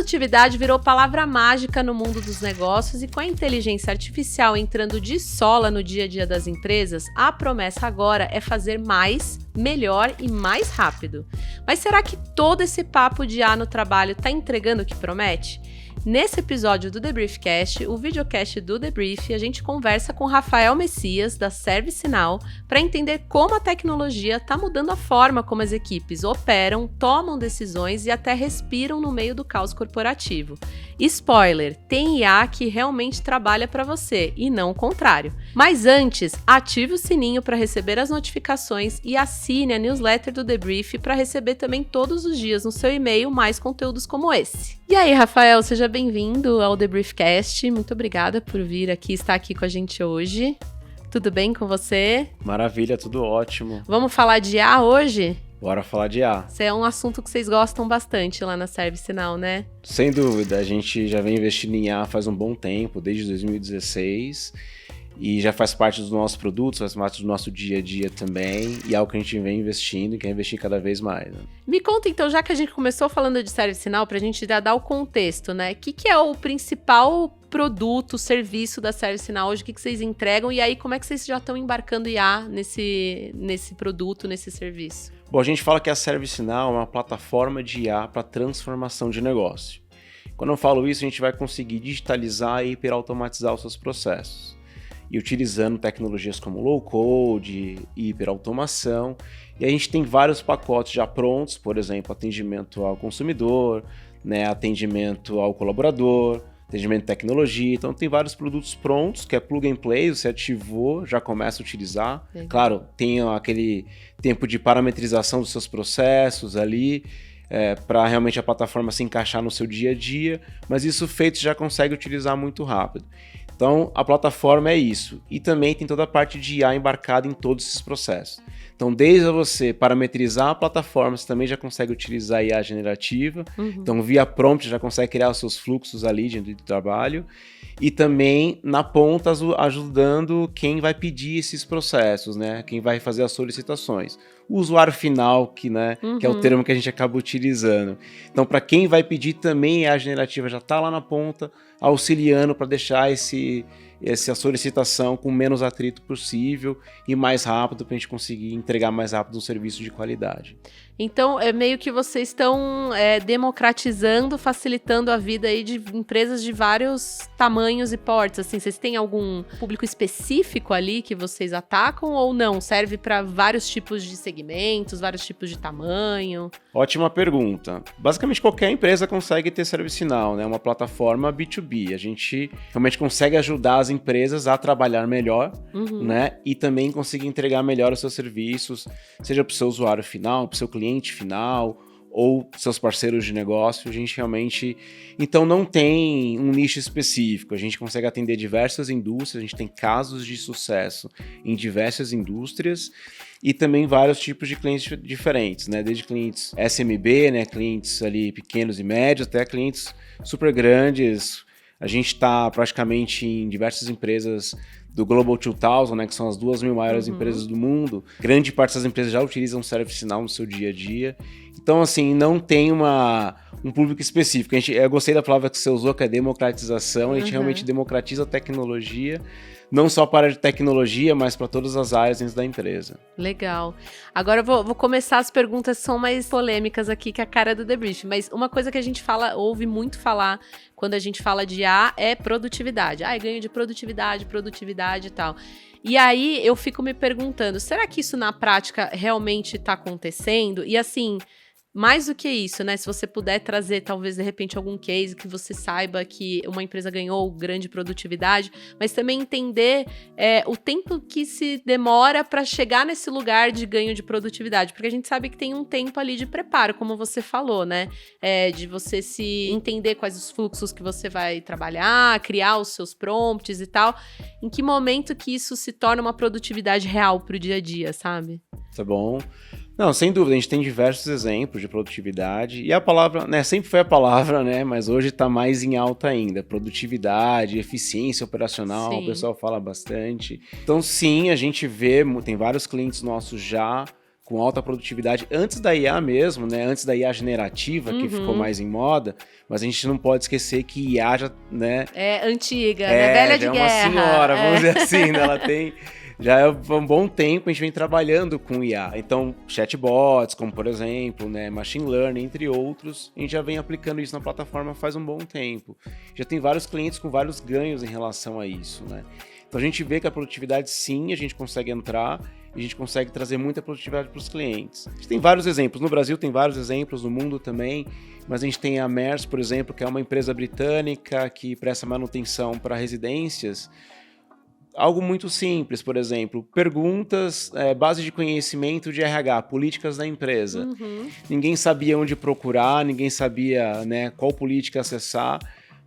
Produtividade virou palavra mágica no mundo dos negócios e com a inteligência artificial entrando de sola no dia a dia das empresas, a promessa agora é fazer mais, melhor e mais rápido. Mas será que todo esse papo de IA no trabalho está entregando o que promete? Nesse episódio do Debriefcast, o videocast do Debrief, a gente conversa com Rafael Messias, da ServiceNow, para entender como a tecnologia está mudando a forma como as equipes operam, tomam decisões e até respiram no meio do caos corporativo. Spoiler, tem IA que realmente trabalha para você e não o contrário. Mas antes, ative o sininho para receber as notificações e assine a newsletter do Debrief para receber também todos os dias no seu e-mail mais conteúdos como esse. E aí, Rafael, seja bem-vindo ao Debriefcast. Muito obrigada por vir aqui, estar aqui com a gente hoje. Tudo bem com você? Maravilha, tudo ótimo. Vamos falar de IA hoje? Bora falar de IA. Isso é um assunto que vocês gostam bastante lá na ServiceNow, né? Sem dúvida, a gente já vem investindo em IA faz um bom tempo, desde 2016, e já faz parte dos nossos produtos, faz parte do nosso dia a dia também, e é algo que a gente vem investindo e quer investir cada vez mais. Né? Me conta então, já que a gente começou falando de ServiceNow, pra gente já dar o contexto, né? O que é o principal produto, serviço da ServiceNow hoje? O que vocês entregam? E aí, como é que vocês já estão embarcando IA nesse produto, nesse serviço? Bom, a gente fala que a ServiceNow é uma plataforma de IA para transformação de negócio. Quando eu falo isso, a gente vai conseguir digitalizar e hiperautomatizar os seus processos. E utilizando tecnologias como low-code e hiperautomação. E a gente tem vários pacotes já prontos, por exemplo, atendimento ao consumidor, né, atendimento ao colaborador, atendimento de tecnologia. Então tem vários produtos prontos, que é plug and play, você ativou, já começa a utilizar. Legal. Claro, tem aquele tempo de parametrização dos seus processos ali, para realmente a plataforma se encaixar no seu dia a dia, mas isso feito já consegue utilizar muito rápido. Então, a plataforma é isso. E também tem toda a parte de IA embarcada em todos esses processos. Então, desde você parametrizar a plataforma, você também já consegue utilizar a IA generativa. Então, via prompt, já consegue criar os seus fluxos ali dentro do trabalho. E também, na ponta, ajudando quem vai pedir esses processos, né? Quem vai fazer as solicitações. O usuário final, que é o termo que a gente acaba utilizando. Então, para quem vai pedir também, a generativa já está lá na ponta, auxiliando para deixar essa solicitação com menos atrito possível e mais rápido, para a gente conseguir entregar mais rápido um serviço de qualidade. Então, é meio que vocês estão democratizando, facilitando a vida aí de empresas de vários tamanhos e portes. Assim, vocês têm algum público específico ali que vocês atacam ou não? Serve para vários tipos de segmentos, vários tipos de tamanho? Ótima pergunta. Basicamente, qualquer empresa consegue ter ServiceNow, né? Uma plataforma B2B. A gente realmente consegue ajudar as empresas a trabalhar melhor, né? E também conseguir entregar melhor os seus serviços, seja para o seu usuário final, para o seu cliente final ou seus parceiros de negócio. A gente realmente, então, não tem um nicho específico, a gente consegue atender diversas indústrias, a gente tem casos de sucesso em diversas indústrias e também vários tipos de clientes diferentes, né? Desde clientes SMB, né? Clientes ali pequenos e médios, até clientes super grandes. A gente está praticamente em diversas empresas do Global 2000, né, que são as 2.000 maiores empresas do mundo. Grande parte dessas empresas já utilizam ServiceNow no seu dia a dia. Então, assim, não tem um público específico. Eu gostei da palavra que você usou, que é democratização. A gente realmente democratiza a tecnologia, não só para a tecnologia, mas para todas as áreas dentro da empresa. Legal. Agora eu vou começar as perguntas que são mais polêmicas aqui, que é a cara do debrief. Mas uma coisa que a gente ouve muito falar quando a gente fala de IA é produtividade. Ganho de produtividade e tal. E aí eu fico me perguntando, será que isso na prática realmente está acontecendo? E assim, mais do que isso, né? Se você puder trazer, talvez, de repente, algum case que você saiba que uma empresa ganhou grande produtividade, mas também entender o tempo que se demora para chegar nesse lugar de ganho de produtividade, porque a gente sabe que tem um tempo ali de preparo, como você falou, né? De você se entender quais os fluxos que você vai trabalhar, criar os seus prompts e tal. Em que momento que isso se torna uma produtividade real pro dia a dia, sabe? Tá bom. Não, sem dúvida, a gente tem diversos exemplos de produtividade e a palavra, né, sempre foi a palavra, né, mas hoje está mais em alta ainda, produtividade, eficiência operacional, sim. O pessoal fala bastante. Então sim, a gente vê, tem vários clientes nossos já com alta produtividade, antes da IA mesmo, né? Antes da IA generativa, que ficou mais em moda, mas a gente não pode esquecer que IA já, né? É antiga, né? Velha de já guerra. É uma senhora, vamos dizer assim, né? Ela tem... Já é um bom tempo a gente vem trabalhando com IA. Então, chatbots, como por exemplo, né, machine learning, entre outros, a gente já vem aplicando isso na plataforma faz um bom tempo. Já tem vários clientes com vários ganhos em relação a isso, né? Então a gente vê que a produtividade, sim, a gente consegue entrar e a gente consegue trazer muita produtividade para os clientes. A gente tem vários exemplos. No Brasil tem vários exemplos, no mundo também, mas a gente tem a Mers, por exemplo, que é uma empresa britânica que presta manutenção para residências. Algo muito simples, por exemplo, perguntas, base de conhecimento de RH, políticas da empresa. Ninguém sabia onde procurar, ninguém sabia, né, qual política acessar.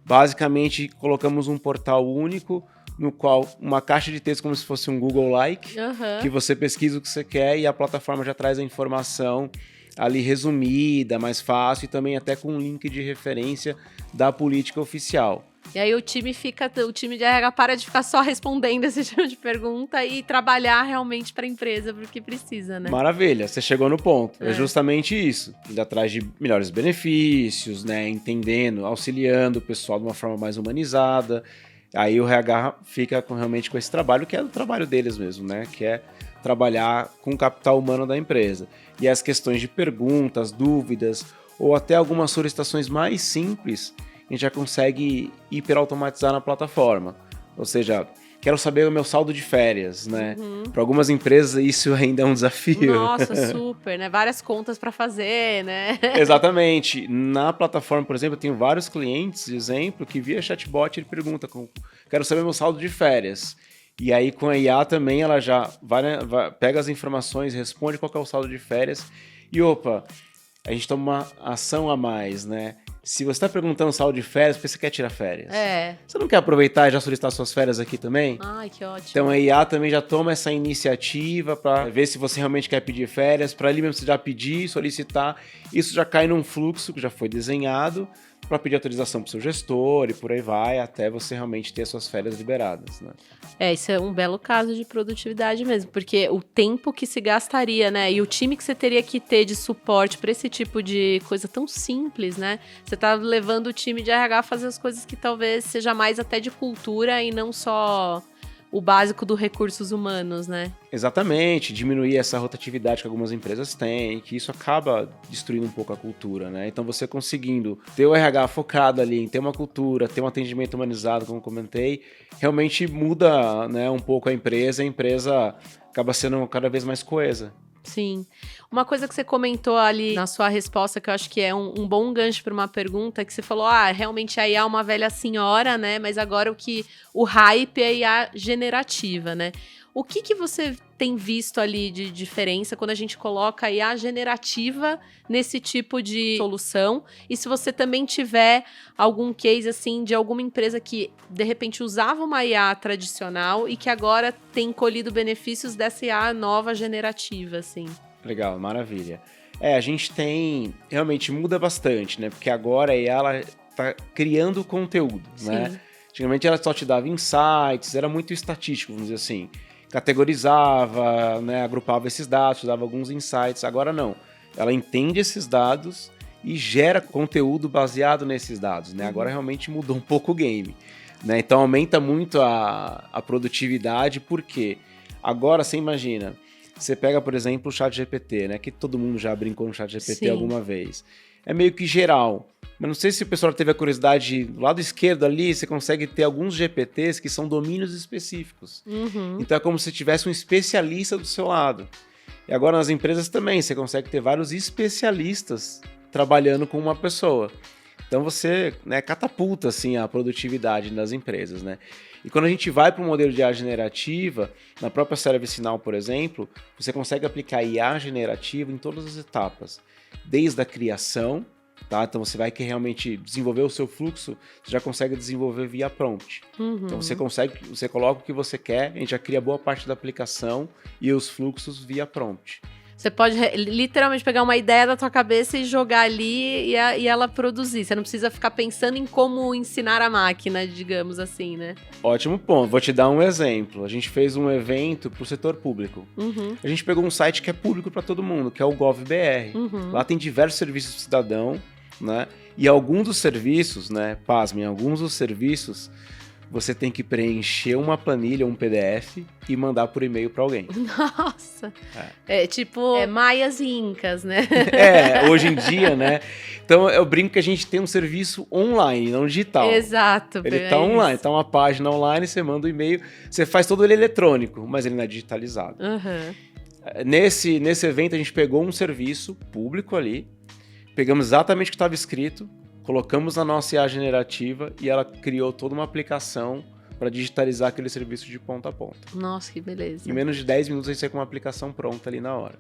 Basicamente, colocamos um portal único, no qual uma caixa de texto como se fosse um Google-like, que você pesquisa o que você quer e a plataforma já traz a informação ali resumida, mais fácil e também até com um link de referência da política oficial. E aí o time de RH para de ficar só respondendo esse tipo de pergunta e trabalhar realmente para a empresa, porque precisa, né? Maravilha, você chegou no ponto. É justamente isso. Indo atrás de melhores benefícios, né? Entendendo, auxiliando o pessoal de uma forma mais humanizada. Aí o RH fica realmente com esse trabalho, que é o trabalho deles mesmo, né? Que é trabalhar com o capital humano da empresa. E as questões de perguntas, dúvidas, ou até algumas solicitações mais simples, a gente já consegue hiperautomatizar na plataforma. Ou seja, quero saber o meu saldo de férias, né? Para algumas empresas isso ainda é um desafio. Nossa, super, né? Várias contas para fazer, né? Exatamente. Na plataforma, por exemplo, eu tenho vários clientes, exemplo, que via chatbot ele pergunta, quero saber meu saldo de férias. E aí com a IA também ela já pega as informações, responde qual que é o saldo de férias e opa, a gente toma uma ação a mais, né? Se você está perguntando saldo de férias, porque você quer tirar férias. Você não quer aproveitar e já solicitar suas férias aqui também? Ai, que ótimo. Então a IA também já toma essa iniciativa para ver se você realmente quer pedir férias, para ali mesmo você já pedir, solicitar. Isso já cai num fluxo que já foi desenhado para pedir autorização para o seu gestor e por aí vai, até você realmente ter as suas férias liberadas, né? Isso é um belo caso de produtividade mesmo, porque o tempo que se gastaria, né, e o time que você teria que ter de suporte para esse tipo de coisa tão simples, né? Você tá levando o time de RH a fazer as coisas que talvez seja mais até de cultura e não só o básico dos recursos humanos, né? Exatamente, diminuir essa rotatividade que algumas empresas têm, que isso acaba destruindo um pouco a cultura, né? Então você conseguindo ter o RH focado ali em ter uma cultura, ter um atendimento humanizado, como comentei, realmente muda, né, um pouco a empresa acaba sendo cada vez mais coesa. Sim. Uma coisa que você comentou ali na sua resposta, que eu acho que é um bom gancho para uma pergunta, que você falou, realmente a IA é uma velha senhora, né? Mas agora o hype é a IA generativa, né? O que você tem visto ali de diferença quando a gente coloca a IA generativa nesse tipo de solução? E se você também tiver algum case, assim, de alguma empresa que, de repente, usava uma IA tradicional e que agora tem colhido benefícios dessa IA nova generativa, assim. Legal, maravilha. A gente tem... Realmente muda bastante, né? Porque agora a IA, ela tá criando conteúdo, né? Antigamente ela só te dava insights, era muito estatístico, vamos dizer assim. Categorizava, né, agrupava esses dados, dava alguns insights. Agora não, ela entende esses dados e gera conteúdo baseado nesses dados, né? Agora realmente mudou um pouco o game, né? Então aumenta muito a produtividade, porque agora você imagina, você pega, por exemplo, o ChatGPT, né? Que todo mundo já brincou no ChatGPT alguma vez. É meio que geral. Mas não sei se o pessoal teve a curiosidade, do lado esquerdo ali, você consegue ter alguns GPTs que são domínios específicos. Então é como se tivesse um especialista do seu lado. E agora nas empresas também, você consegue ter vários especialistas trabalhando com uma pessoa. Então você, né, catapulta assim, a produtividade das empresas, né? E quando a gente vai para o modelo de IA generativa, na própria ServiceNow, por exemplo, você consegue aplicar IA generativa em todas as etapas. Desde a criação, tá? Então você vai que realmente desenvolver o seu fluxo, você já consegue desenvolver via prompt. Então você coloca o que você quer, a gente já cria boa parte da aplicação e os fluxos via prompt. Você pode literalmente pegar uma ideia da tua cabeça e jogar ali e ela produzir. Você não precisa ficar pensando em como ensinar a máquina, digamos assim, né? Ótimo ponto. Vou te dar um exemplo. A gente fez um evento para o setor público. A gente pegou um site que é público para todo mundo, que é o GovBR. Lá tem diversos serviços do cidadão, né? E alguns dos serviços, né? Pasmem, alguns dos serviços você tem que preencher uma planilha, um PDF e mandar por e-mail para alguém. Nossa! É tipo maias e incas, né? Hoje em dia, né? Então eu brinco que a gente tem um serviço online, não digital. Exato. Ele tá online, tá uma página online, você manda um e-mail, você faz todo ele eletrônico, mas ele não é digitalizado. Nesse evento a gente pegou um serviço público ali, pegamos exatamente o que estava escrito, colocamos na nossa IA generativa e ela criou toda uma aplicação para digitalizar aquele serviço de ponta a ponta. Nossa, que beleza. Em menos de 10 minutos a gente sai com uma aplicação pronta ali na hora.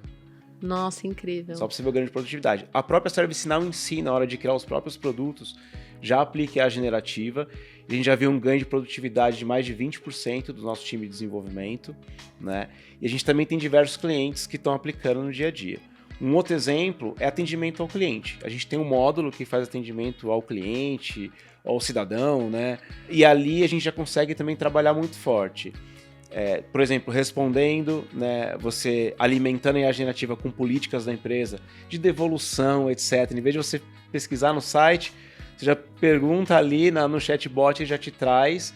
Nossa, incrível. Só para você ver o grande produtividade. A própria ServiceNow em si, na hora de criar os próprios produtos, já aplica a generativa. A gente já viu um ganho de produtividade de mais de 20% do nosso time de desenvolvimento, né? E a gente também tem diversos clientes que estão aplicando no dia a dia. Um outro exemplo é atendimento ao cliente. A gente tem um módulo que faz atendimento ao cliente, ao cidadão, né? E ali a gente já consegue também trabalhar muito forte. Por exemplo, respondendo, né, você alimentando a IA generativa com políticas da empresa, de devolução, etc. Em vez de você pesquisar no site, você já pergunta ali no chatbot e já te traz.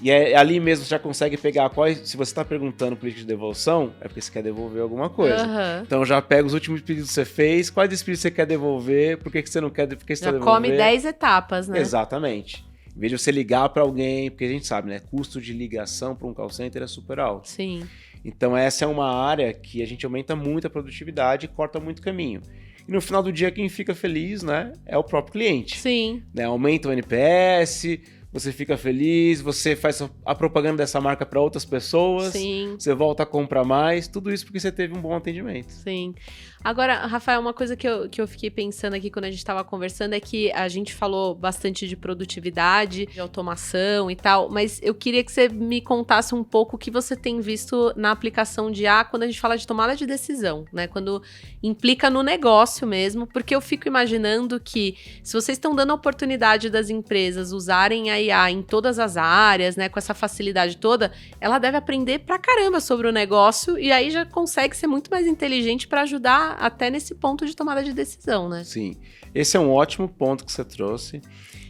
E ali mesmo você já consegue pegar se você está perguntando política de devolução, é porque você quer devolver alguma coisa. Então já pega os últimos pedidos que você fez, quais desses pedidos você quer devolver, por que você não quer, por que você já está devolvendo. Come 10 etapas, né? Exatamente. Em vez de você ligar para alguém, porque a gente sabe, né? Custo de ligação para um call center é super alto. Sim. Então essa é uma área que a gente aumenta muito a produtividade e corta muito caminho. E no final do dia quem fica feliz, né, é o próprio cliente. Sim. Né? Aumenta o NPS, você fica feliz, você faz a propaganda dessa marca para outras pessoas, Sim. Você volta a comprar mais, tudo isso porque você teve um bom atendimento. Sim. Agora, Rafael, uma coisa que eu fiquei pensando aqui quando a gente estava conversando é que a gente falou bastante de produtividade, de automação e tal, mas eu queria que você me contasse um pouco o que você tem visto na aplicação de IA quando a gente fala de tomada de decisão, né? Quando implica no negócio mesmo, porque eu fico imaginando que se vocês estão dando a oportunidade das empresas usarem a IA em todas as áreas, né, com essa facilidade toda, ela deve aprender pra caramba sobre o negócio e aí já consegue ser muito mais inteligente para ajudar até nesse ponto de tomada de decisão, né? Sim, esse é um ótimo ponto que você trouxe.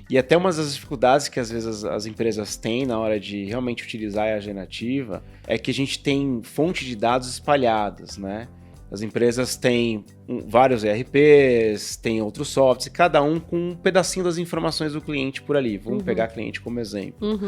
E até uma das dificuldades que às vezes as empresas têm na hora de realmente utilizar a generativa é que a gente tem fonte de dados espalhadas, né? As empresas têm vários ERPs, têm outros softwares, cada um com um pedacinho das informações do cliente por ali. Vamos pegar cliente como exemplo.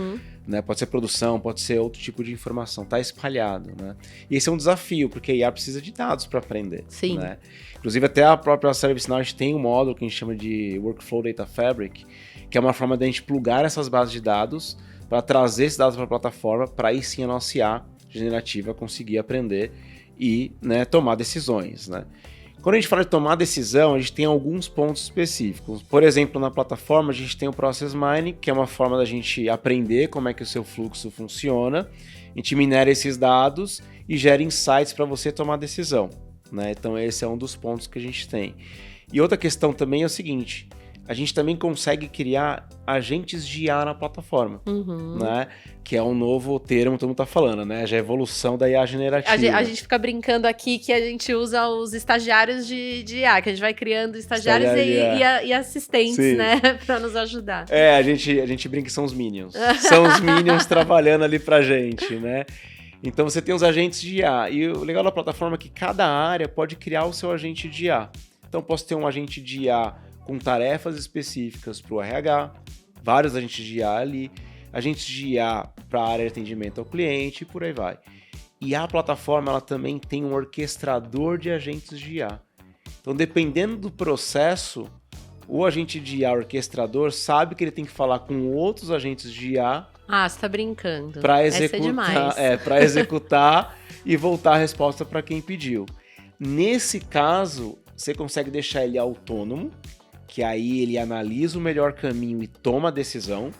Né? Pode ser produção, pode ser outro tipo de informação, está espalhado. Né? E esse é um desafio, porque a IA precisa de dados para aprender. Sim. Né? Inclusive, até a própria ServiceNow, a gente tem um módulo que a gente chama de Workflow Data Fabric, que é uma forma de a gente plugar essas bases de dados para trazer esses dados para a plataforma, para aí sim a nossa IA generativa conseguir aprender e, né, tomar decisões, né? Quando a gente fala de tomar decisão, a gente tem alguns pontos específicos. Por exemplo, na plataforma a gente tem o Process Mining, que é uma forma da gente aprender como é que o seu fluxo funciona. A gente minera esses dados e gera insights para você tomar decisão, né? Então esse é um dos pontos que a gente tem. E outra questão também é o seguinte: a gente também consegue criar agentes de IA na plataforma, né? Que é um novo termo que todo mundo tá falando, né? Já é a evolução da IA generativa. A gente fica brincando aqui que a gente usa os estagiários de IA, que a gente vai criando estagiários e assistentes, sim, né? Pra nos ajudar. A gente brinca que são os Minions. São os Minions trabalhando ali pra gente, né? Então você tem os agentes de IA. E o legal da plataforma é que cada área pode criar o seu agente de IA. Então posso ter um agente de IA com tarefas específicas para o RH, vários agentes de IA ali, agentes de IA para a área de atendimento ao cliente e por aí vai. E a plataforma ela também tem um orquestrador de agentes de IA. Então, dependendo do processo, o agente de IA orquestrador sabe que ele tem que falar com outros agentes de IA. Ah, você tá brincando. Para executar, para executar e voltar a resposta para quem pediu. Nesse caso, você consegue deixar ele autônomo, que aí ele analisa o melhor caminho e toma a decisão,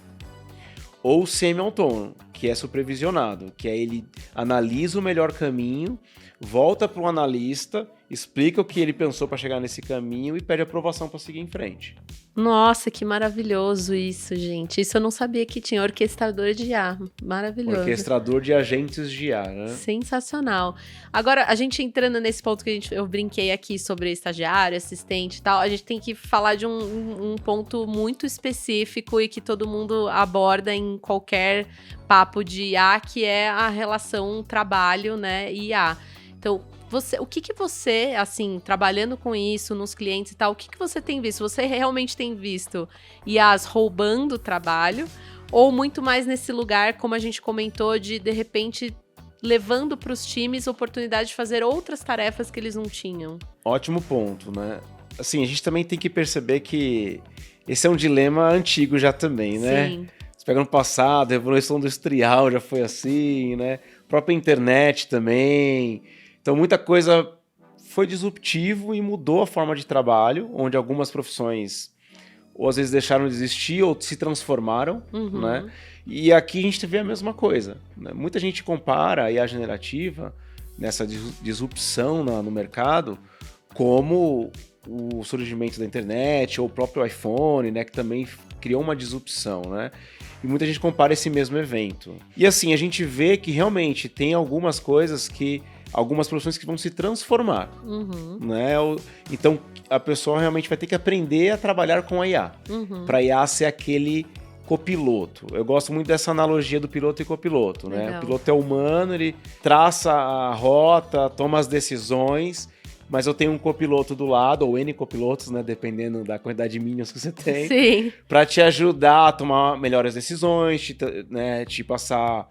ou semi-autônomo, que é supervisionado, que aí ele analisa o melhor caminho, volta para o analista, explica o que ele pensou para chegar nesse caminho e pede aprovação para seguir em frente. Nossa, que maravilhoso isso, gente. Isso eu não sabia que tinha. Orquestrador de IA. Maravilhoso. Orquestrador de agentes de IA, né? Sensacional. Agora, a gente entrando nesse ponto que eu brinquei aqui sobre estagiário, assistente e tal, a gente tem que falar de um ponto muito específico e que todo mundo aborda em qualquer papo de IA, que é a relação trabalho, né, e IA. Então, o que você, assim, trabalhando com isso, nos clientes e tal, o que você tem visto? Você realmente tem visto IAs roubando trabalho? Ou muito mais nesse lugar, como a gente comentou, de repente, levando para os times a oportunidade de fazer outras tarefas que eles não tinham? Ótimo ponto, né? Assim, a gente também tem que perceber que esse é um dilema antigo já também, né? Sim. Você pega no passado, a Revolução Industrial já foi assim, né? A própria internet também. Então, muita coisa foi disruptivo e mudou a forma de trabalho, onde algumas profissões ou às vezes deixaram de existir ou se transformaram, né? E aqui a gente vê a mesma coisa, né? Muita gente compara a IA generativa, nessa disrupção no mercado, como o surgimento da internet ou o próprio iPhone, né? Que também criou uma disrupção, né? E muita gente compara esse mesmo evento. E assim, a gente vê que realmente tem algumas coisas algumas profissões que vão se transformar, né? Então, a pessoa realmente vai ter que aprender a trabalhar com a IA, para a IA ser aquele copiloto. Eu gosto muito dessa analogia do piloto e copiloto, né? Legal. O piloto é humano, ele traça a rota, toma as decisões, mas eu tenho um copiloto do lado, ou N copilotos, né? Dependendo da quantidade de minions que você tem. Sim. Para te ajudar a tomar melhores decisões, te passar,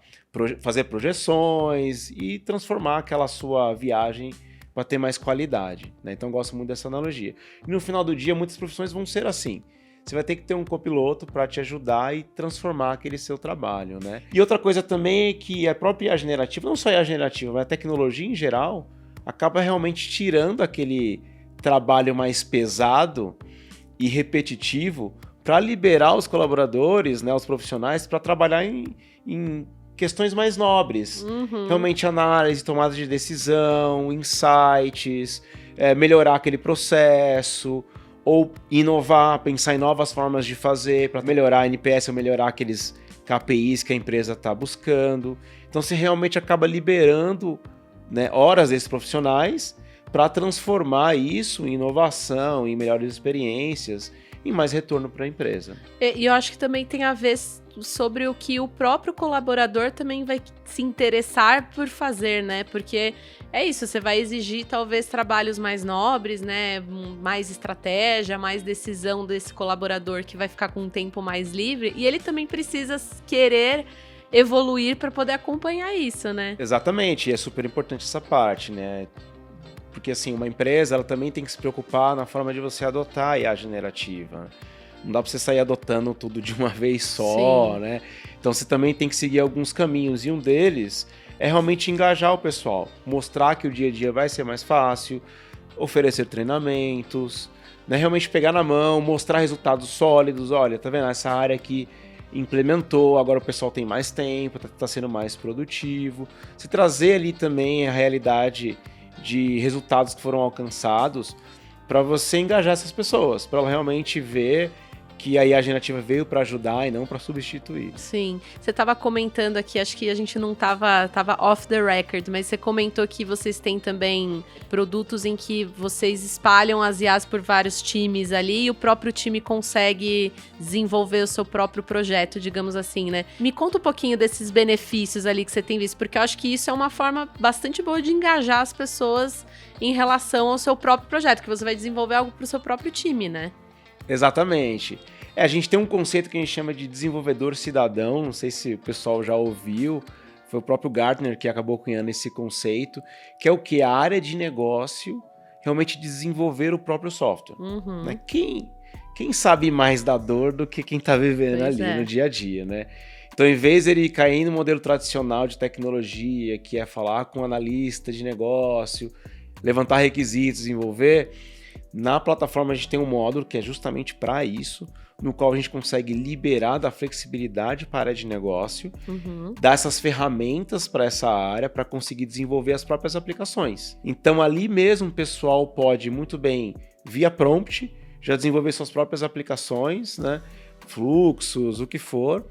fazer projeções e transformar aquela sua viagem para ter mais qualidade, né? Então eu gosto muito dessa analogia. E no final do dia, muitas profissões vão ser assim. Você vai ter que ter um copiloto para te ajudar e transformar aquele seu trabalho, né? E outra coisa também é que a própria IA generativa, não só a IA generativa, mas a tecnologia em geral, acaba realmente tirando aquele trabalho mais pesado e repetitivo para liberar os colaboradores, né, os profissionais, para trabalhar em questões mais nobres. Realmente análise, tomada de decisão, insights, melhorar aquele processo, ou inovar, pensar em novas formas de fazer para melhorar a NPS ou melhorar aqueles KPIs que a empresa está buscando. Então você realmente acaba liberando, né, horas desses profissionais para transformar isso em inovação, em melhores experiências, em mais retorno para a empresa. E eu acho que também tem a ver sobre o que o próprio colaborador também vai se interessar por fazer, né? Porque é isso, você vai exigir talvez trabalhos mais nobres, né? Mais estratégia, mais decisão desse colaborador que vai ficar com um tempo mais livre. E ele também precisa querer evoluir para poder acompanhar isso, né? Exatamente, e é super importante essa parte, né? Porque assim, uma empresa ela também tem que se preocupar na forma de você adotar a IA generativa. Não dá para você sair adotando tudo de uma vez só, né? Então você também tem que seguir alguns caminhos, e um deles é realmente engajar o pessoal, mostrar que o dia a dia vai ser mais fácil, oferecer treinamentos, né? Realmente pegar na mão, mostrar resultados sólidos. Olha, tá vendo? Essa área aqui implementou, agora o pessoal tem mais tempo, tá sendo mais produtivo. Se trazer ali também a realidade de resultados que foram alcançados para você engajar essas pessoas, para ela realmente ver que a IA generativa veio para ajudar e não para substituir. Sim. Você estava comentando aqui, acho que a gente não tava off the record, mas você comentou que vocês têm também produtos em que vocês espalham as IAs por vários times ali e o próprio time consegue desenvolver o seu próprio projeto, digamos assim, né? Me conta um pouquinho desses benefícios ali que você tem visto, porque eu acho que isso é uma forma bastante boa de engajar as pessoas em relação ao seu próprio projeto, que você vai desenvolver algo para o seu próprio time, né? Exatamente. A gente tem um conceito que a gente chama de desenvolvedor cidadão, não sei se o pessoal já ouviu, foi o próprio Gartner que acabou cunhando esse conceito, que é o que? A área de negócio realmente desenvolver o próprio software. Né? Quem sabe mais da dor do que quem está vivendo no dia a dia, né? Então, em vez de ele cair no modelo tradicional de tecnologia, que é falar com um analista de negócio, levantar requisitos, desenvolver, Na plataforma a gente tem um módulo que é justamente para isso, no qual a gente consegue liberar da flexibilidade para a área de negócio, dar essas ferramentas para essa área para conseguir desenvolver as próprias aplicações. Então ali mesmo o pessoal pode muito bem, via prompt, já desenvolver suas próprias aplicações, né? Fluxos, o que for.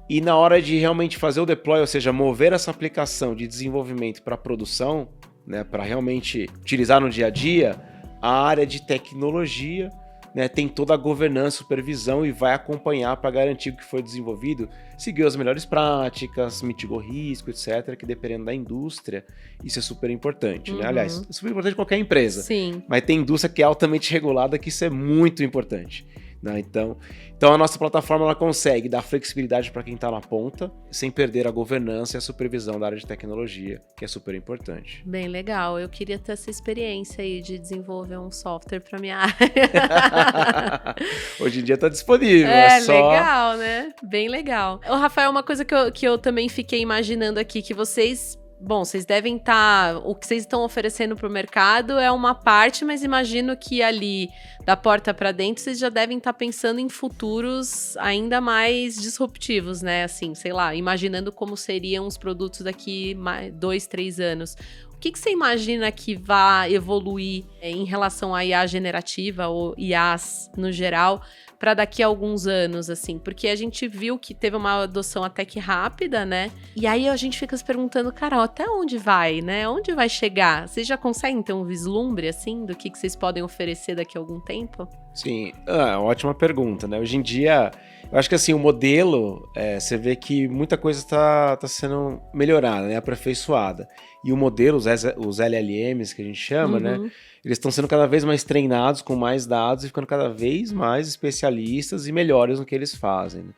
E na hora de realmente fazer o deploy, ou seja, mover essa aplicação de desenvolvimento para produção, né, para realmente utilizar no dia a dia, a área de tecnologia, né, tem toda a governança, supervisão e vai acompanhar para garantir que o que foi desenvolvido seguiu as melhores práticas, mitigou risco, etc., que dependendo da indústria, isso é super importante. Né? Aliás, é super importante em qualquer empresa. Sim. Mas tem indústria que é altamente regulada, que isso é muito importante. Né? Então a nossa plataforma ela consegue dar flexibilidade para quem está na ponta, sem perder a governança e a supervisão da área de tecnologia, que é super importante. Bem legal. Eu queria ter essa experiência aí de desenvolver um software para minha área. Hoje em dia está disponível. É só... legal, né? Bem legal. Ô, Rafael, uma coisa que eu também fiquei imaginando aqui, que vocês... Bom, vocês devem estar... O que vocês estão oferecendo para o mercado é uma parte, mas imagino que ali, da porta para dentro, vocês já devem estar pensando em futuros ainda mais disruptivos, né? Assim, sei lá, imaginando como seriam os produtos daqui 2, 3 anos. O que você imagina que vai evoluir em relação à IA generativa ou IAs no geral para daqui a alguns anos, assim? Porque a gente viu que teve uma adoção até que rápida, né? E aí a gente fica se perguntando, cara, até onde vai, né? Onde vai chegar? Vocês já conseguem ter um vislumbre, assim, do que vocês podem oferecer daqui a algum tempo? Sim, ótima pergunta, né? Hoje em dia, eu acho que assim, o modelo, você vê que muita coisa está sendo melhorada, né? Aperfeiçoada. E o modelo, os LLMs que a gente chama, né? Eles estão sendo cada vez mais treinados com mais dados e ficando cada vez mais especialistas e melhores no que eles fazem. Né?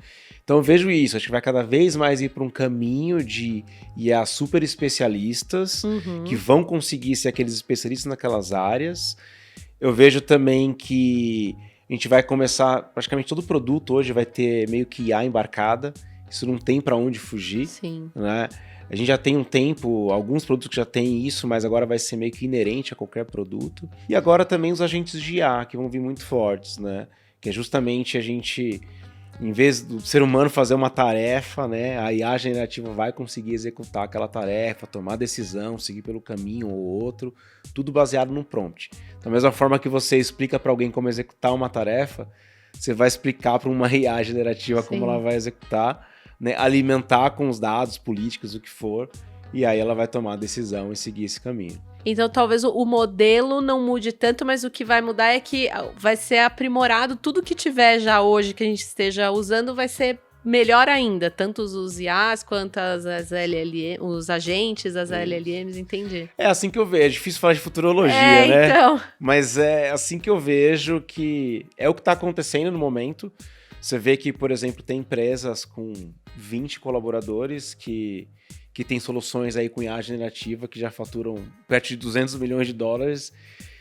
Então eu vejo isso, acho que vai cada vez mais ir para um caminho de IA super especialistas que vão conseguir ser aqueles especialistas naquelas áreas. Eu vejo também que a gente vai começar, praticamente todo produto hoje vai ter meio que IA embarcada, isso não tem para onde fugir. Sim. Né? A gente já tem um tempo, alguns produtos que já têm isso, mas agora vai ser meio que inerente a qualquer produto. E agora também os agentes de IA, que vão vir muito fortes, né? Que é justamente a gente, em vez do ser humano fazer uma tarefa, né? A IA generativa vai conseguir executar aquela tarefa, tomar decisão, seguir pelo caminho ou outro, tudo baseado num prompt. Da mesma forma que você explica para alguém como executar uma tarefa, você vai explicar para uma IA generativa como ela vai executar, né, alimentar com os dados, políticos, o que for, e aí ela vai tomar a decisão e seguir esse caminho. Então talvez o modelo não mude tanto, mas o que vai mudar é que vai ser aprimorado, tudo que tiver já hoje que a gente esteja usando vai ser melhor ainda, tanto os IAs quanto as LLM, os agentes, as LLMs, entendi. É assim que eu vejo, é difícil falar de futurologia, né? Então. Mas é assim que eu vejo que é o que está acontecendo no momento. Você vê que, por exemplo, tem empresas com 20 colaboradores que tem soluções aí com IA generativa que já faturam perto de 200 milhões de dólares.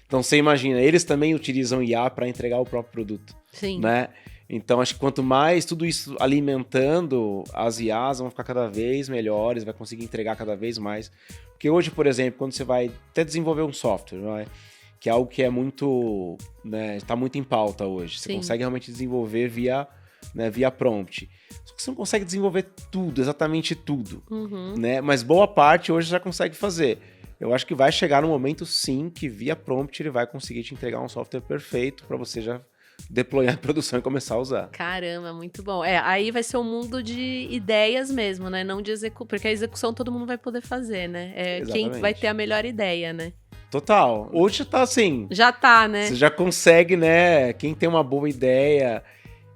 Então, você imagina, eles também utilizam IA para entregar o próprio produto. Sim. Né? Então, acho que quanto mais tudo isso alimentando, as IAs vão ficar cada vez melhores, vai conseguir entregar cada vez mais. Porque hoje, por exemplo, quando você vai até desenvolver um software, não é? Que é algo que é muito, né, está muito em pauta hoje. Você consegue realmente desenvolver via prompt. Só que você não consegue desenvolver tudo, exatamente tudo, né? Mas boa parte hoje já consegue fazer. Eu acho que vai chegar no momento, sim, que via prompt ele vai conseguir te entregar um software perfeito para você já deployar em produção e começar a usar. Caramba, muito bom. Aí vai ser um mundo de ideias mesmo, né? Não de execução, porque a execução todo mundo vai poder fazer, né? Quem vai ter a melhor ideia, né? Total. Hoje tá assim. Já tá, né? Você já consegue, né? Quem tem uma boa ideia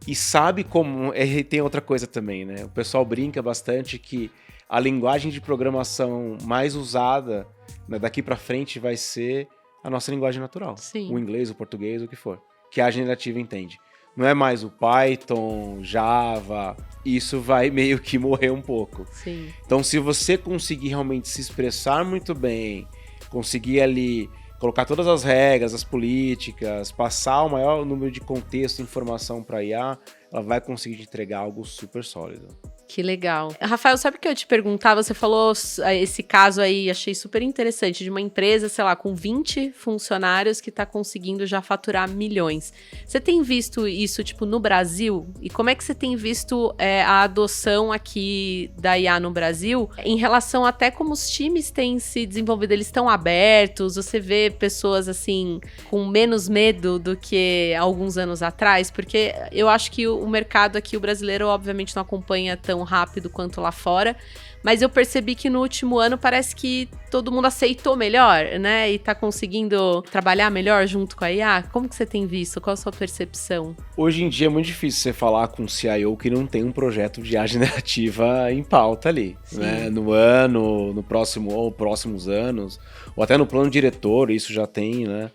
e sabe como... tem outra coisa também, né? O pessoal brinca bastante que a linguagem de programação mais usada, né, daqui pra frente vai ser a nossa linguagem natural. Sim. O inglês, o português, o que for. Que a generativa entende. Não é mais o Python, Java, isso vai meio que morrer um pouco. Sim. Então, se você conseguir realmente se expressar muito bem, conseguir ali colocar todas as regras, as políticas, passar o maior número de contexto e informação para a IA, ela vai conseguir te entregar algo super sólido. Que legal. Rafael, sabe o que eu te perguntar? Você falou esse caso aí, achei super interessante, de uma empresa, sei lá, com 20 funcionários que tá conseguindo já faturar milhões. Você tem visto isso, tipo, no Brasil? E como é que você tem visto a adoção aqui da IA no Brasil? Em relação até como os times têm se desenvolvido, eles estão abertos? Você vê pessoas, assim, com menos medo do que alguns anos atrás? Porque eu acho que o mercado aqui, o brasileiro, obviamente não acompanha tão rápido quanto lá fora, mas eu percebi que no último ano parece que todo mundo aceitou melhor, né? E tá conseguindo trabalhar melhor junto com a IA. Como que você tem visto? Qual a sua percepção? Hoje em dia é muito difícil você falar com um CIO que não tem um projeto de IA generativa em pauta ali, né? No próximo ou próximos anos, ou até no plano diretor, isso já tem, né?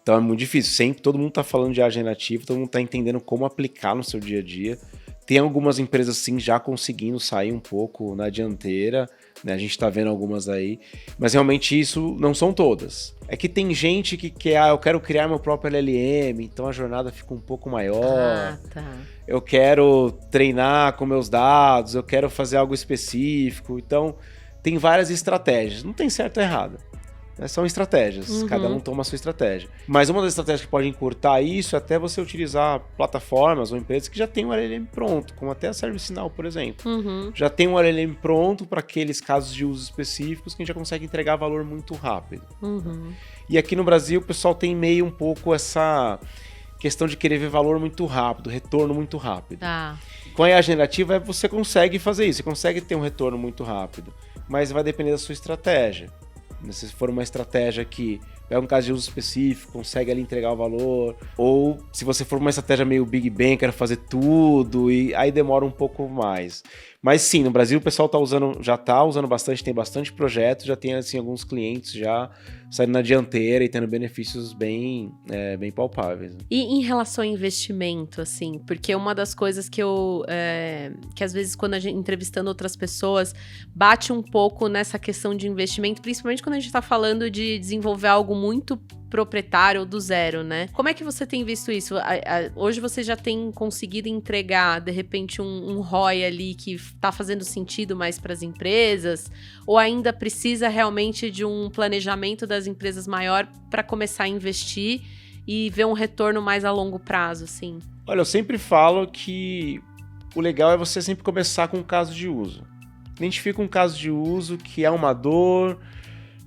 Então é muito difícil. Sempre todo mundo tá falando de IA generativa, todo mundo tá entendendo como aplicar no seu dia a dia. Tem algumas empresas, sim, já conseguindo sair um pouco na dianteira, né? A gente tá vendo algumas aí, mas realmente isso não são todas. É que tem gente que quer, eu quero criar meu próprio LLM, então a jornada fica um pouco maior. Ah, tá. Eu quero treinar com meus dados, eu quero fazer algo específico. Então, tem várias estratégias. Não tem certo ou errado. São estratégias, cada um toma a sua estratégia. Mas uma das estratégias que pode encurtar isso é até você utilizar plataformas ou empresas que já têm um LLM pronto, como até a ServiceNow, por exemplo. Já tem um LLM pronto para aqueles casos de uso específicos que a gente já consegue entregar valor muito rápido. E aqui no Brasil o pessoal tem meio um pouco essa questão de querer ver valor muito rápido, retorno muito rápido. Com a IA generativa você consegue fazer isso, você consegue ter um retorno muito rápido, mas vai depender da sua estratégia. Se for uma estratégia que pega um caso de uso específico, consegue ali entregar o valor, ou se você for uma estratégia meio Big Bang, quero fazer tudo, e aí demora um pouco mais. Mas sim, no Brasil o pessoal já está usando bastante, tem bastante projetos, já tem assim, alguns clientes já saindo na dianteira e tendo benefícios bem palpáveis. E em relação ao investimento, assim, porque uma das coisas que que às vezes quando a gente entrevistando outras pessoas, bate um pouco nessa questão de investimento, principalmente quando a gente está falando de desenvolver algo muito proprietário do zero, né? Como é que você tem visto isso? Hoje você já tem conseguido entregar, de repente, um ROI ali que tá fazendo sentido mais para as empresas? Ou ainda precisa realmente de um planejamento das empresas maior para começar a investir e ver um retorno mais a longo prazo, assim? Olha, eu sempre falo que o legal é você sempre começar com um caso de uso. Identifica um caso de uso que é uma dor,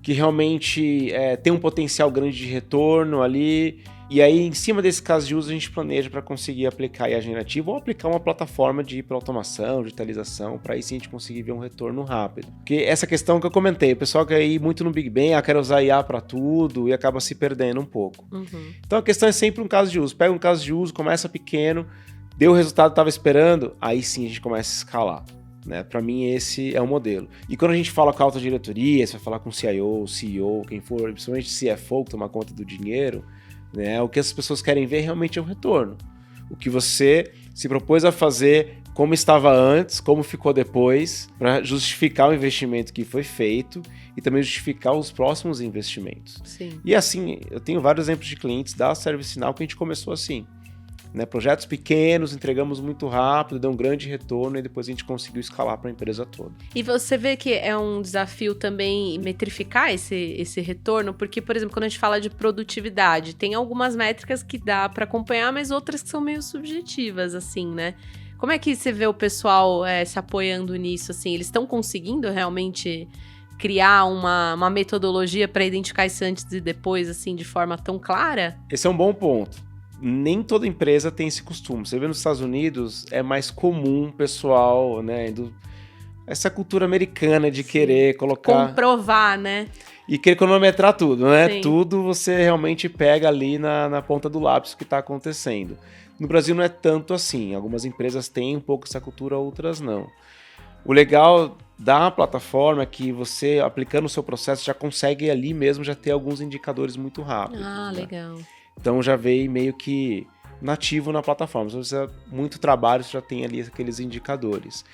que realmente tem um potencial grande de retorno ali, e aí em cima desse caso de uso a gente planeja para conseguir aplicar a IA generativa ou aplicar uma plataforma de hiperautomação, digitalização, para aí sim a gente conseguir ver um retorno rápido. Porque essa questão que eu comentei, o pessoal quer ir muito no Big Bang, quer usar IA para tudo e acaba se perdendo um pouco. Então a questão é sempre um caso de uso, pega um caso de uso, começa pequeno, deu o resultado que estava esperando, aí sim a gente começa a escalar. Né? Para mim esse é o modelo. E quando a gente fala com a alta diretoria, você vai falar com o CIO, CEO, quem for, principalmente CFO que toma conta do dinheiro, né? O que as pessoas querem ver realmente é o retorno. O que você se propôs a fazer, como estava antes, como ficou depois, para justificar o investimento que foi feito e também justificar os próximos investimentos. Sim. E assim, eu tenho vários exemplos de clientes da ServiceNow que a gente começou assim. Né, projetos pequenos, entregamos muito rápido, deu um grande retorno e depois a gente conseguiu escalar para a empresa toda. E você vê que é um desafio também metrificar esse retorno, porque, por exemplo, quando a gente fala de produtividade, tem algumas métricas que dá para acompanhar, mas outras que são meio subjetivas, assim, né? Como é que você vê o pessoal se apoiando nisso, assim? Eles estão conseguindo realmente criar uma metodologia para identificar isso antes e depois, assim, de forma tão clara? Esse é um bom ponto. Nem toda empresa tem esse costume. Você vê nos Estados Unidos, é mais comum o pessoal, né, essa cultura americana de querer colocar... Comprovar, né? E querer cronometrar tudo, né? Sim. Tudo você realmente pega ali na ponta do lápis o que está acontecendo. No Brasil não é tanto assim. Algumas empresas têm um pouco essa cultura, outras não. O legal da plataforma é que você, aplicando o seu processo, já consegue ali mesmo já ter alguns indicadores muito rápidos. Ah, né? legal. Então já veio meio que nativo na plataforma. Se você muito trabalho, você já tem ali aqueles indicadores.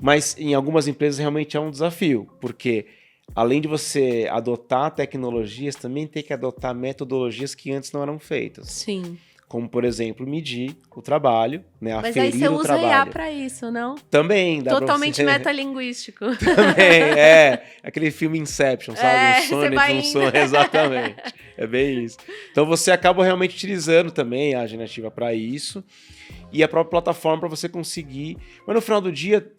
Mas em algumas empresas realmente é um desafio, porque além de você adotar tecnologias, também tem que adotar metodologias que antes não eram feitas. Sim. como, por exemplo, medir o trabalho, né? Mas aí você usa IA para isso, não? Também. Dá Totalmente pra você... metalinguístico. Também, aquele filme Inception, sabe? Um sonho, um sonho, exatamente. É bem isso. Então você acaba realmente utilizando também a generativa para isso e a própria plataforma para você conseguir... Mas no final do dia,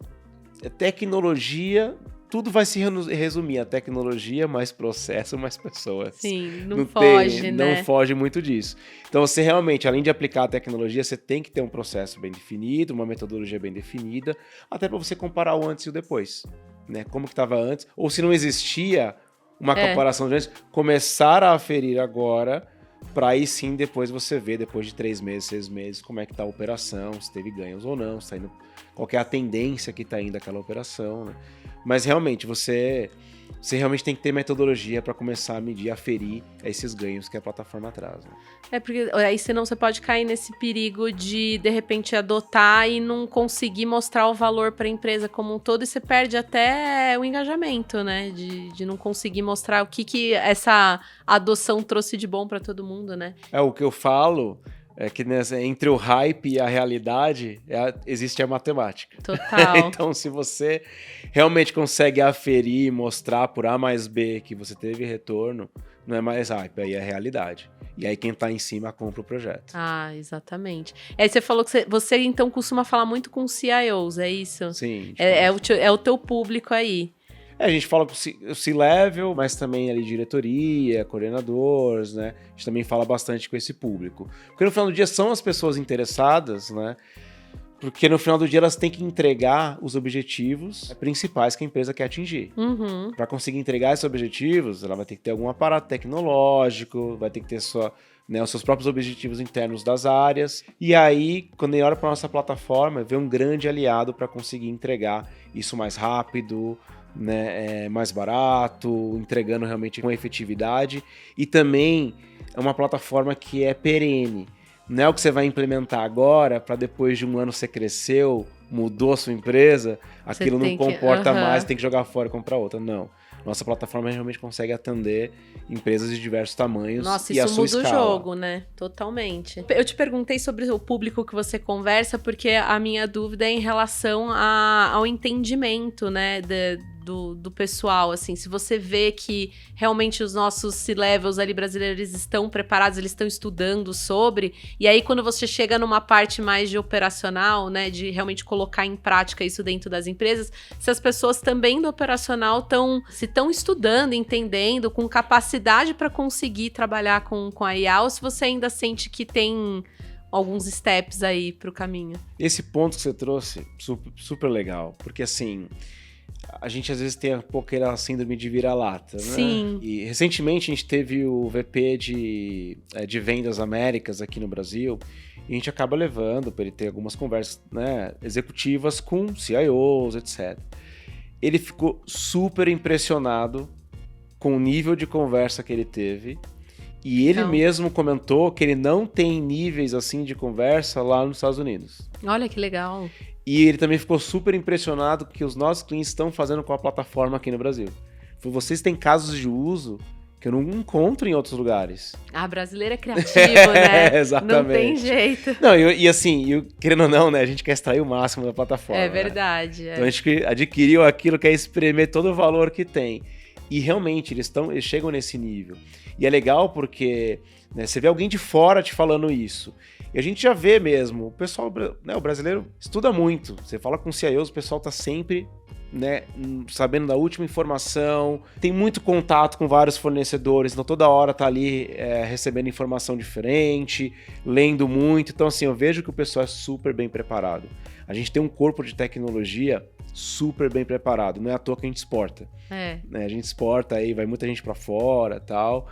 tecnologia... Tudo vai se resumir a tecnologia, mais processo, mais pessoas. Sim, não foge, né? Não foge muito disso. Então, você realmente, além de aplicar a tecnologia, você tem que ter um processo bem definido, uma metodologia bem definida, até para você comparar o antes e o depois. Né? Como que estava antes, ou se não existia uma comparação de antes, começar a aferir agora, para aí sim, depois você ver, depois de 3 meses, 6 meses, como é que está a operação, se teve ganhos ou não, se tá indo, qual que é a tendência que está indo aquela operação, né? Mas realmente, você realmente tem que ter metodologia para começar a medir, aferir esses ganhos que a plataforma traz. Né? Porque aí senão você pode cair nesse perigo de repente, adotar e não conseguir mostrar o valor para a empresa como um todo, e você perde até o engajamento, né? De não conseguir mostrar o que essa adoção trouxe de bom para todo mundo, né? O que eu falo... É que entre o hype e a realidade existe a matemática. Total. Então, se você realmente consegue aferir e mostrar por A mais B que você teve retorno, não é mais hype, aí é realidade. E aí quem tá em cima compra o projeto. Ah, exatamente. Aí você falou que você então costuma falar muito com CIOs, é isso? Sim. É o teu público aí. A gente fala com o C-Level, mas também ali diretoria, coordenadores, né? A gente também fala bastante com esse público. Porque no final do dia são as pessoas interessadas, né? Porque no final do dia elas têm que entregar os objetivos principais que a empresa quer atingir. Uhum. Para conseguir entregar esses objetivos, ela vai ter que ter algum aparato tecnológico, vai ter que ter os seus próprios objetivos internos das áreas. E aí, quando ele olha para a nossa plataforma, vê um grande aliado para conseguir entregar isso mais rápido, né, mais barato, entregando realmente com efetividade, e também é uma plataforma que é perene. Não é o que você vai implementar agora para depois de um ano você cresceu, mudou a sua empresa, aquilo não comporta mais, tem que jogar fora e comprar outra. Não. Nossa plataforma realmente consegue atender empresas de diversos tamanhos. Nossa, e a sua isso muda escala. O jogo, né? Totalmente. Eu te perguntei sobre o público que você conversa, porque a minha dúvida é em relação ao entendimento, né, do pessoal, assim, se você vê que realmente os nossos C-levels ali brasileiros estão preparados, eles estão estudando sobre, e aí quando você chega numa parte mais de operacional, né, de realmente colocar em prática isso dentro das empresas, se as pessoas também do operacional estão estudando, entendendo, com capacidade para conseguir trabalhar com a IA, ou se você ainda sente que tem alguns steps aí pro caminho. Esse ponto que você trouxe, super, super legal, porque assim, a gente às vezes tem um pouco aquela síndrome de vira-lata, né? Sim. E recentemente a gente teve o VP de Vendas Américas aqui no Brasil, e a gente acaba levando para ele ter algumas conversas, né, executivas com CIOs, etc. Ele ficou super impressionado com o nível de conversa que ele teve, e ele mesmo comentou que ele não tem níveis assim de conversa lá nos Estados Unidos. Olha que legal. E ele também ficou super impressionado com o que os nossos clientes estão fazendo com a plataforma aqui no Brasil. Vocês têm casos de uso que eu não encontro em outros lugares. Ah, brasileiro é criativo, né? Exatamente. Não tem jeito. Não, e assim, querendo ou não, né, a gente quer extrair o máximo da plataforma. É verdade. Né? Então a gente adquiriu aquilo, quer espremer todo o valor que tem. E realmente, eles chegam nesse nível. E é legal porque, né, você vê alguém de fora te falando isso. E a gente já vê mesmo, o pessoal, né, o brasileiro estuda muito. Você fala com CIOs, o pessoal tá sempre, né, sabendo da última informação, tem muito contato com vários fornecedores, então toda hora tá ali recebendo informação diferente, lendo muito. Então assim, eu vejo que o pessoal é super bem preparado. A gente tem um corpo de tecnologia super bem preparado, não é à toa que a gente exporta. Né, a gente exporta aí, vai muita gente para fora e tal,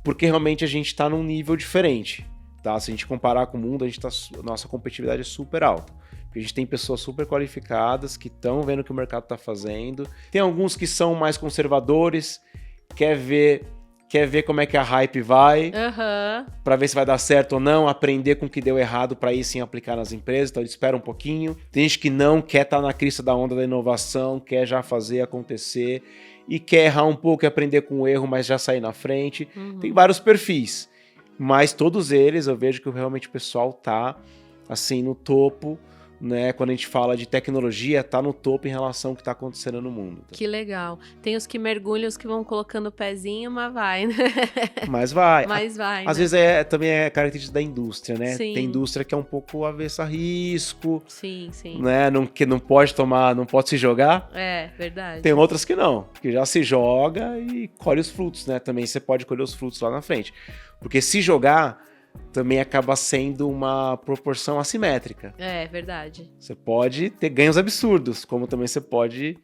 porque realmente a gente tá num nível diferente. Tá? Se a gente comparar com o mundo, nossa competitividade é super alta. Porque a gente tem pessoas super qualificadas que estão vendo o que o mercado está fazendo. Tem alguns que são mais conservadores, quer ver como é que a hype vai, para ver se vai dar certo ou não, aprender com o que deu errado para aí sim aplicar nas empresas, então ele espera um pouquinho. Tem gente que não quer estar na crista da onda da inovação, quer já fazer acontecer e quer errar um pouco e aprender com o erro, mas já sair na frente. Tem vários perfis. Mas todos eles eu vejo que realmente o pessoal tá assim no topo, né? Quando a gente fala de tecnologia, tá no topo em relação ao que tá acontecendo no mundo. Que legal. Tem os que mergulham, os que vão colocando o pezinho, mas vai, né? Mas vai. Mas vai, Às né? vezes também é característica da indústria, né? Sim. Tem indústria que é um pouco avessa a risco, Sim. né? Que não pode tomar, não pode se jogar. É, verdade. Tem outras que não, que já se joga e colhe os frutos, né? Também você pode colher os frutos lá na frente. Porque se jogar também acaba sendo uma proporção assimétrica. É, verdade. Você pode ter ganhos absurdos, como também você pode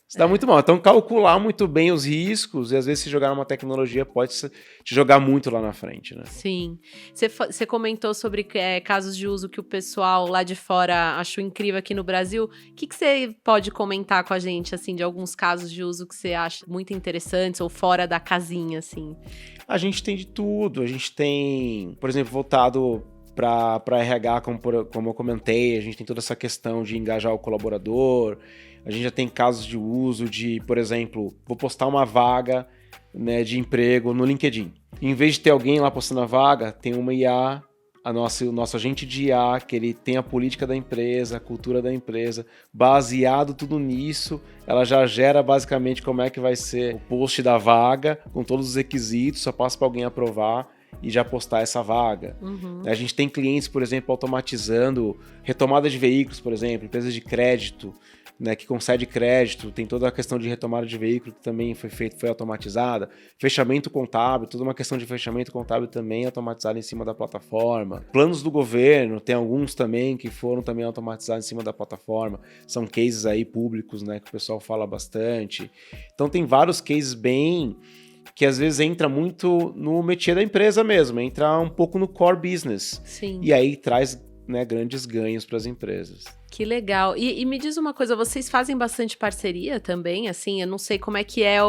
se dar muito mal. Então, calcular muito bem os riscos e às vezes se jogar numa tecnologia pode te jogar muito lá na frente, né? Sim. Você comentou sobre casos de uso que o pessoal lá de fora achou incrível aqui no Brasil. O que você pode comentar com a gente, assim, de alguns casos de uso que você acha muito interessantes ou fora da casinha, assim? A gente tem de tudo. A gente tem, por exemplo, voltado para RH, como eu comentei, a gente tem toda essa questão de engajar o colaborador. A gente já tem casos de uso de, por exemplo, vou postar uma vaga, né, de emprego no LinkedIn. Em vez de ter alguém lá postando a vaga, tem uma IA, o nosso agente de IA, que ele tem a política da empresa, a cultura da empresa, baseado tudo nisso, ela já gera basicamente como é que vai ser o post da vaga, com todos os requisitos, só passa para alguém aprovar e já postar essa vaga. Uhum. A gente tem clientes, por exemplo, automatizando retomada de veículos, por exemplo, empresas de crédito, né, que concede crédito, tem toda a questão de retomada de veículo que também foi automatizada, fechamento contábil, toda uma questão de fechamento contábil também automatizada em cima da plataforma. Planos do governo, tem alguns também que foram também automatizados em cima da plataforma, são cases aí públicos, né, que o pessoal fala bastante. Então tem vários cases bem que às vezes entra muito no métier da empresa mesmo, entra um pouco no core business. Sim. E aí traz, né, grandes ganhos para as empresas. Que legal. E me diz uma coisa, vocês fazem bastante parceria também? Assim, eu não sei como é que é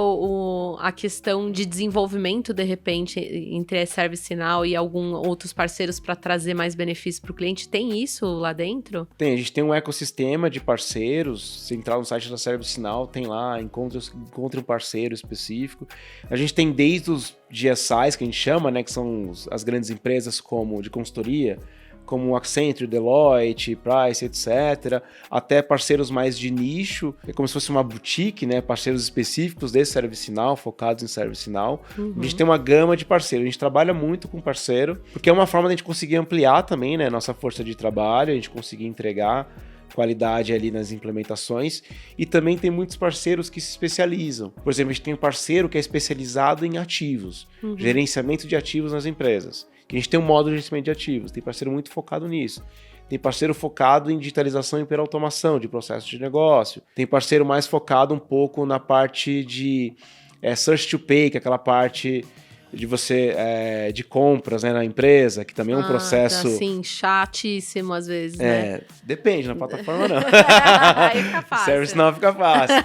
a questão de desenvolvimento, de repente, entre a ServiceNow e alguns outros parceiros para trazer mais benefício para o cliente. Tem isso lá dentro? Tem, a gente tem um ecossistema de parceiros. Se entrar no site da ServiceNow, tem lá, encontre um parceiro específico. A gente tem desde os GSIs, que a gente chama, né, que são as grandes empresas como de consultoria, como Accenture, Deloitte, Price, etc., até parceiros mais de nicho, é como se fosse uma boutique, né? Parceiros específicos desse ServiceNow, focados em ServiceNow. Uhum. A gente tem uma gama de parceiros, a gente trabalha muito com parceiro, porque é uma forma de a gente conseguir ampliar também, né, nossa força de trabalho, a gente conseguir entregar qualidade ali nas implementações, e também tem muitos parceiros que se especializam. Por exemplo, a gente tem um parceiro que é especializado em ativos, gerenciamento de ativos nas empresas. Que a gente tem um módulo de gerenciamento de ativos, tem parceiro muito focado nisso. Tem parceiro focado em digitalização e hiperautomação de processos de negócio. Tem parceiro mais focado um pouco na parte de search to pay, que é aquela parte de você de compras, né, na empresa, que também é um processo... Assim, chatíssimo às vezes, né? Depende, na plataforma não. Aí fica fácil. Service não fica fácil.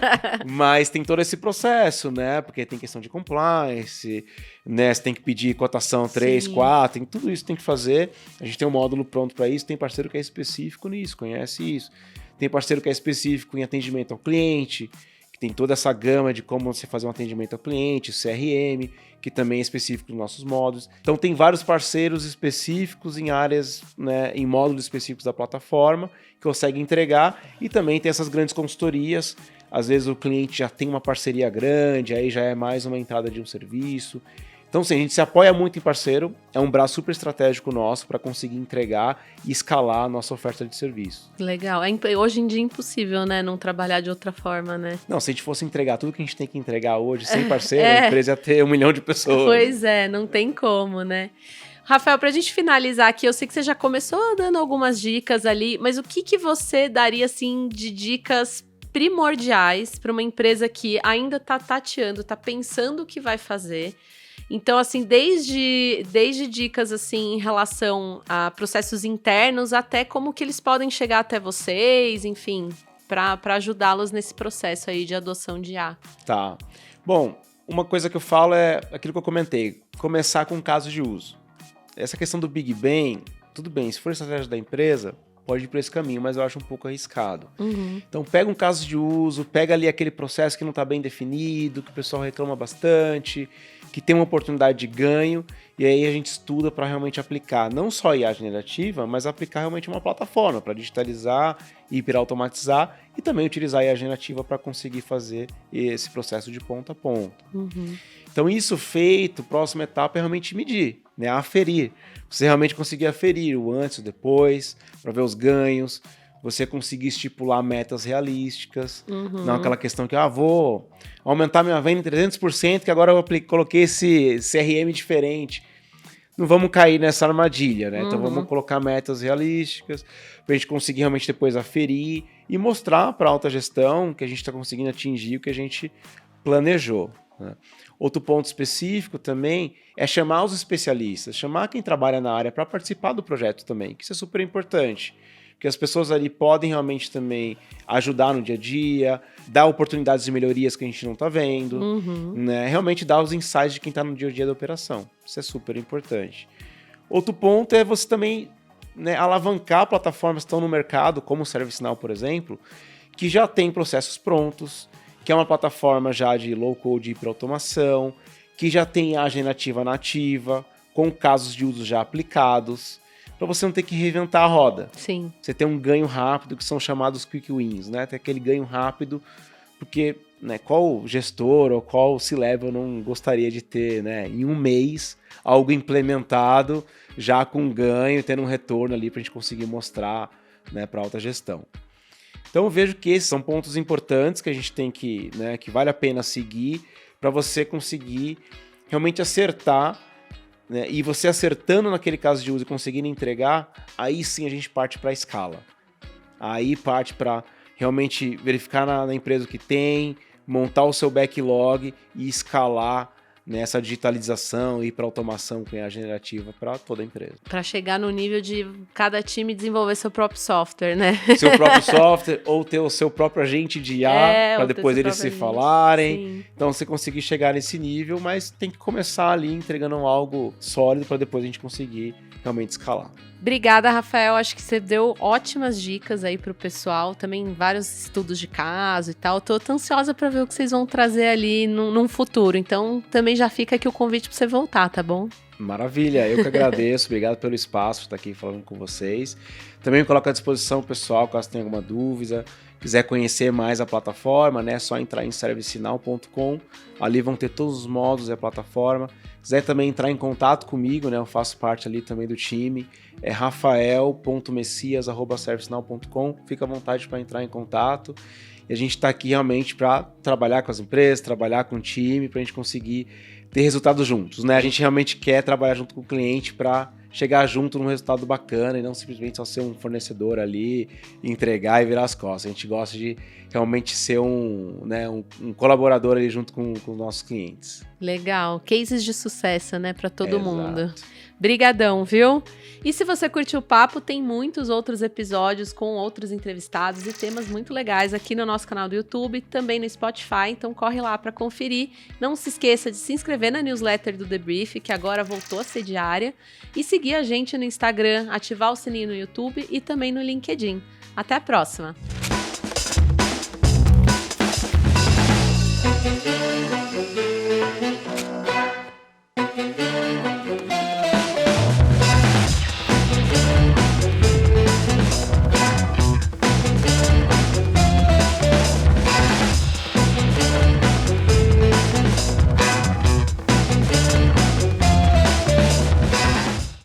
Mas tem todo esse processo, né? Porque tem questão de compliance, né? Você tem que pedir cotação 3, 4, tem tudo isso que tem que fazer. A gente tem um módulo pronto para isso, tem parceiro que é específico nisso, conhece isso. Tem parceiro que é específico em atendimento ao cliente, que tem toda essa gama de como você fazer um atendimento ao cliente, CRM, que também é específico nos nossos módulos. Então tem vários parceiros específicos em áreas, né, em módulos específicos da plataforma, que conseguem entregar, e também tem essas grandes consultorias. Às vezes o cliente já tem uma parceria grande, aí já é mais uma entrada de um serviço. Então, sim, a gente se apoia muito em parceiro, é um braço super estratégico nosso para conseguir entregar e escalar a nossa oferta de serviço. Legal. Hoje em dia é impossível, né, não trabalhar de outra forma, né? Não, se a gente fosse entregar tudo que a gente tem que entregar hoje sem parceiro, a empresa ia ter 1 milhão de pessoas. Pois é, não tem como, né? Rafael, pra gente finalizar aqui, eu sei que você já começou dando algumas dicas ali, mas o que você daria, assim, de dicas primordiais para uma empresa que ainda tá tateando, tá pensando o que vai fazer? Então, assim, desde dicas, assim, em relação a processos internos, até como que eles podem chegar até vocês, enfim, para ajudá-los nesse processo aí de adoção de IA. Tá. Bom, uma coisa que eu falo é aquilo que eu comentei, começar com casos de uso. Essa questão do Big Bang, tudo bem, se for estratégia da empresa, pode ir por esse caminho, mas eu acho um pouco arriscado. Então pega um caso de uso, pega ali aquele processo que não está bem definido, que o pessoal reclama bastante, que tem uma oportunidade de ganho, e aí a gente estuda para realmente aplicar não só IA generativa, mas aplicar realmente uma plataforma para digitalizar, hiperautomatizar e também utilizar a IA generativa para conseguir fazer esse processo de ponta a ponta. Então isso feito, próxima etapa é realmente medir, né, aferir. Você realmente conseguir aferir o antes e o depois, para ver os ganhos, você conseguir estipular metas realísticas, não aquela questão que, vou aumentar minha venda em 300%, que agora eu coloquei esse CRM diferente. Não vamos cair nessa armadilha, né? Então vamos colocar metas realísticas, para a gente conseguir realmente depois aferir e mostrar para a alta gestão que a gente está conseguindo atingir o que a gente planejou, né? Outro ponto específico também é chamar os especialistas, chamar quem trabalha na área para participar do projeto também, que isso é super importante. Porque as pessoas ali podem realmente também ajudar no dia a dia, dar oportunidades de melhorias que a gente não está vendo, né? Realmente dar os insights de quem está no dia a dia da operação. Isso é super importante. Outro ponto é você também, né, alavancar plataformas que estão no mercado, como o ServiceNow, por exemplo, que já tem processos prontos, que é uma plataforma já de low-code e hiperautomação, que já tem a generativa nativa, com casos de uso já aplicados, para você não ter que reinventar a roda. Sim. Você tem um ganho rápido, que são chamados quick wins, né? Tem aquele ganho rápido, porque, né, qual gestor ou qual C-level não gostaria de ter, né, em um mês, algo implementado, já com ganho, tendo um retorno ali para a gente conseguir mostrar, né, para a alta gestão. Então eu vejo que esses são pontos importantes que a gente tem que, né, que vale a pena seguir para você conseguir realmente acertar, né, e você acertando naquele caso de uso e conseguindo entregar, aí sim a gente parte para a escala. Aí parte para realmente verificar na empresa o que tem, montar o seu backlog e escalar nessa digitalização e para automação com a generativa para toda a empresa. Para chegar no nível de cada time desenvolver seu próprio software, né? Seu próprio software ou ter o seu próprio agente de IA para depois eles se falarem. Sim. Então você conseguir chegar nesse nível, mas tem que começar ali entregando algo sólido para depois a gente conseguir realmente escalar. Obrigada, Rafael. Acho que você deu ótimas dicas aí pro pessoal. Também vários estudos de caso e tal. Tô ansiosa para ver o que vocês vão trazer ali num futuro. Então, também já fica aqui o convite para você voltar, tá bom? Maravilha. Eu que agradeço. Obrigado pelo espaço de estar aqui falando com vocês. Também coloco à disposição o pessoal, caso tenha alguma dúvida, quiser conhecer mais a plataforma, né? É só entrar em servicenow.com. Ali vão ter todos os módulos da plataforma. Quiser também entrar em contato comigo, né? Eu faço parte ali também do time. É rafael.messias@servicenow.com. Fica à vontade para entrar em contato. E a gente está aqui realmente para trabalhar com as empresas, trabalhar com o time, para a gente conseguir ter resultados juntos, né? A gente realmente quer trabalhar junto com o cliente para chegar junto num resultado bacana e não simplesmente só ser um fornecedor ali, entregar e virar as costas. A gente gosta de realmente ser um colaborador ali junto com os nossos clientes. Legal. Cases de sucesso, né, para todo mundo. Brigadão, viu? E se você curtiu o papo, tem muitos outros episódios com outros entrevistados e temas muito legais aqui no nosso canal do YouTube, também no Spotify, então corre lá para conferir. Não se esqueça de se inscrever na newsletter do The Brief, que agora voltou a ser diária, e seguir a gente no Instagram, ativar o sininho no YouTube e também no LinkedIn. Até a próxima!